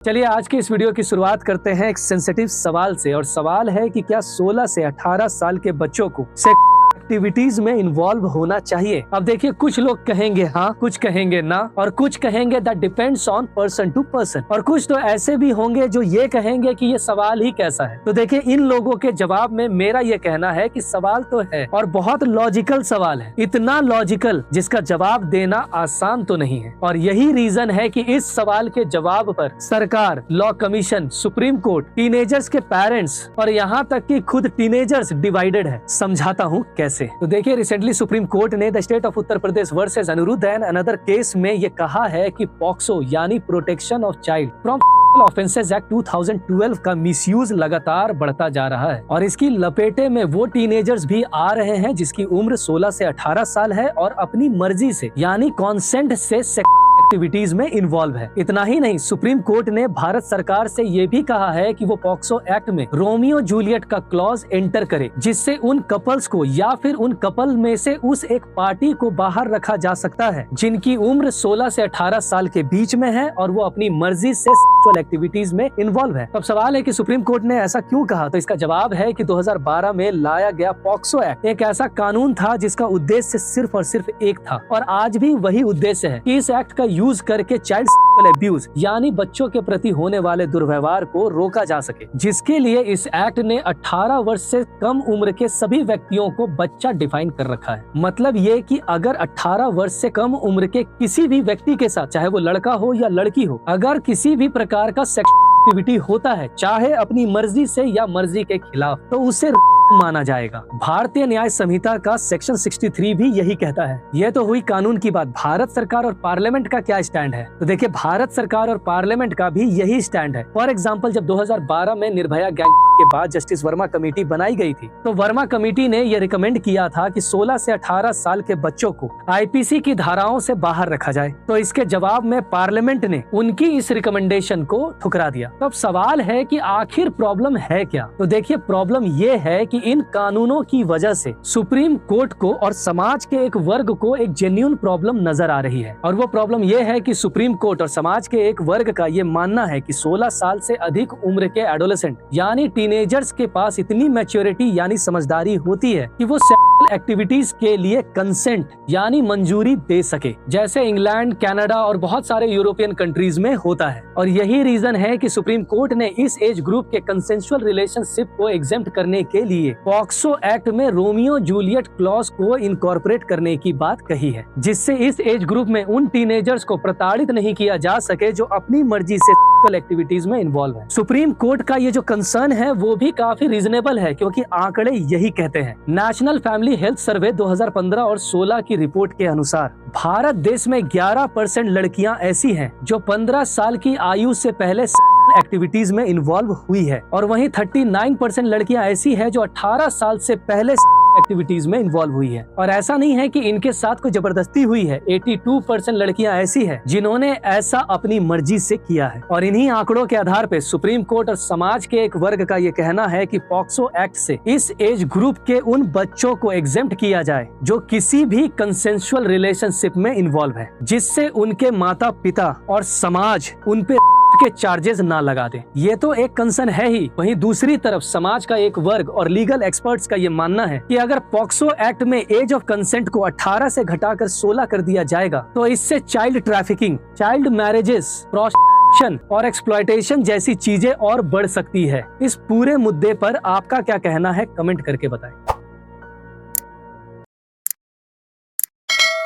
चलिए आज की इस वीडियो की शुरुआत करते हैं एक सेंसिटिव सवाल से। और सवाल है कि क्या 16 से 18 साल के बच्चों को एक्टिविटीज में इन्वॉल्व होना चाहिए। अब देखिए, कुछ लोग कहेंगे हाँ, कुछ कहेंगे ना, और कुछ कहेंगे that depends on person to person, और कुछ तो ऐसे भी होंगे जो ये कहेंगे कि ये सवाल ही कैसा है। तो देखिए, इन लोगों के जवाब में मेरा ये कहना है कि सवाल तो है और बहुत लॉजिकल सवाल है, इतना लॉजिकल जिसका जवाब देना आसान तो नहीं है। और यही रीजन है कि इस सवाल के जवाब पर सरकार, law commission, supreme court, teenagers के पेरेंट्स और यहाँ तक कि खुद टीनेजर्स डिवाइडेड है। समझाता हूँ कैसे। तो देखिए, रिसेंटली सुप्रीम कोर्ट ने the state of Uttar Pradesh versus Aniruddh and another case में ये कहा है कि पॉक्सो यानी protection of child from offences act 2012 का मिसयूज लगातार बढ़ता जा रहा है और इसकी लपेटे में वो टीनेजर्स भी आ रहे हैं जिसकी उम्र 16 से 18 साल है और अपनी मर्जी से यानी कॉन्सेंट से एक्टिविटीज में इन्वॉल्व है। इतना ही नहीं, सुप्रीम कोर्ट ने भारत सरकार से ये भी कहा है कि वो पॉक्सो एक्ट में रोमियो जूलियट का क्लॉज एंटर करे, जिससे उन कपल्स को या फिर उन कपल में से उस एक पार्टी को बाहर रखा जा सकता है जिनकी उम्र 16 से 18 साल के बीच में है और वो अपनी मर्जी से सेक्सुअल एक्टिविटीज में इन्वॉल्व है। अब सवाल है कि सुप्रीम कोर्ट ने ऐसा क्यों कहा। तो इसका जवाब है कि 2012 में लाया गया पॉक्सो एक्ट एक ऐसा कानून था जिसका उद्देश्य सिर्फ और सिर्फ एक था, और आज भी वही उद्देश्य है कि इस एक्ट का यूज करके चाइल्ड सेक्सुअल अब्यूज यानी बच्चों के प्रति होने वाले दुर्व्यवहार को रोका जा सके, जिसके लिए इस एक्ट ने 18 वर्ष से कम उम्र के सभी व्यक्तियों को बच्चा डिफाइन कर रखा है। मतलब ये कि अगर 18 वर्ष से कम उम्र के किसी भी व्यक्ति के साथ, चाहे वो लड़का हो या लड़की हो, अगर किसी भी प्रकार का सेक्सुअल एक्टिविटी होता है, चाहे अपनी मर्जी से या मर्जी के खिलाफ, तो उसे माना जाएगा। भारतीय न्याय संहिता का सेक्शन 63 भी यही कहता है। ये तो हुई कानून की बात। भारत सरकार और पार्लियामेंट का क्या स्टैंड है? तो देखिए, भारत सरकार और पार्लियामेंट का भी यही स्टैंड है। फॉर एग्जांपल, जब 2012 में निर्भया गैंग के बाद जस्टिस वर्मा कमेटी बनाई गई थी, तो वर्मा कमेटी ने यह रिकमेंड किया था कि 16 से 18 साल के बच्चों को आईपीसी की धाराओं से बाहर रखा जाए। तो इसके जवाब में पार्लियामेंट ने उनकी इस रिकमेंडेशन को ठुकरा दिया। तो अब सवाल है कि आखिर प्रॉब्लम है क्या? तो देखिए, प्रॉब्लम ये है कि इन कानूनों की वजह से सुप्रीम कोर्ट को और समाज के एक वर्ग को एक जेन्युइन प्रॉब्लम नजर आ रही है। और वो प्रॉब्लम ये है कि सुप्रीम कोर्ट और समाज के एक वर्ग का ये मानना है कि 16 साल से अधिक उम्र के एडोलेसेंट यानी टीनेजर्स के पास इतनी मैच्योरिटी यानी समझदारी होती है कि वो सेक्सुअल एक्टिविटीज के लिए कंसेंट यानी मंजूरी दे सके, जैसे इंग्लैंड, कनाडा और बहुत सारे यूरोपियन कंट्रीज में होता है। और यही रीजन है कि सुप्रीम कोर्ट ने इस एज ग्रुप के कंसेंसुअल रिलेशनशिप को एग्जेम्प्ट करने के लिए पॉक्सो एक्ट में रोमियो जूलियट क्लॉज को इनकॉर्पोरेट करने की बात कही है, जिससे इस एज ग्रुप में उन टीनेजर्स को प्रताड़ित नहीं किया जा सके जो अपनी मर्जी से सेक्सुअल एक्टिविटीज में इन्वॉल्व है। सुप्रीम कोर्ट का ये जो कंसर्न है वो भी काफी रीजनेबल है, क्योंकि आंकड़े यही कहते हैं। नेशनल फैमिली हेल्थ सर्वे 2015 और 16 की रिपोर्ट के अनुसार भारत देश में 11% लड़कियां ऐसी हैं जो 15 साल की आयु से पहले एक्टिविटीज में इन्वॉल्व हुई है, और वहीं 39% लड़कियां ऐसी हैं जो 18 साल से पहले एक्टिविटीज में इन्वॉल्व हुई है। और ऐसा नहीं है कि इनके साथ कोई जबरदस्ती हुई है। 82% लड़कियां ऐसी हैं जिन्होंने ऐसा अपनी मर्जी से किया है। और इन्हीं आंकड़ों के आधार पे सुप्रीम कोर्ट और समाज के एक वर्ग का ये कहना है कि पॉक्सो एक्ट से इस एज ग्रुप के उन बच्चों को एग्जेम्प्ट किया जाए जो किसी भी कंसेंसुअल रिलेशनशिप में इन्वॉल्व है, जिससे उनके माता पिता और समाज उन पे के चार्जेस ना लगा दे। ये तो एक कंसर्न है ही। वहीं दूसरी तरफ समाज का एक वर्ग और लीगल एक्सपर्ट्स का ये मानना है कि अगर पॉक्सो एक्ट में एज ऑफ कंसेंट को 18 से घटाकर 16 कर दिया जाएगा तो इससे child trafficking, child marriages, prostitution और एक्सप्लॉयटेशन जैसी चीजें और बढ़ सकती है। इस पूरे मुद्दे पर आपका क्या कहना है, कमेंट करके बताएं।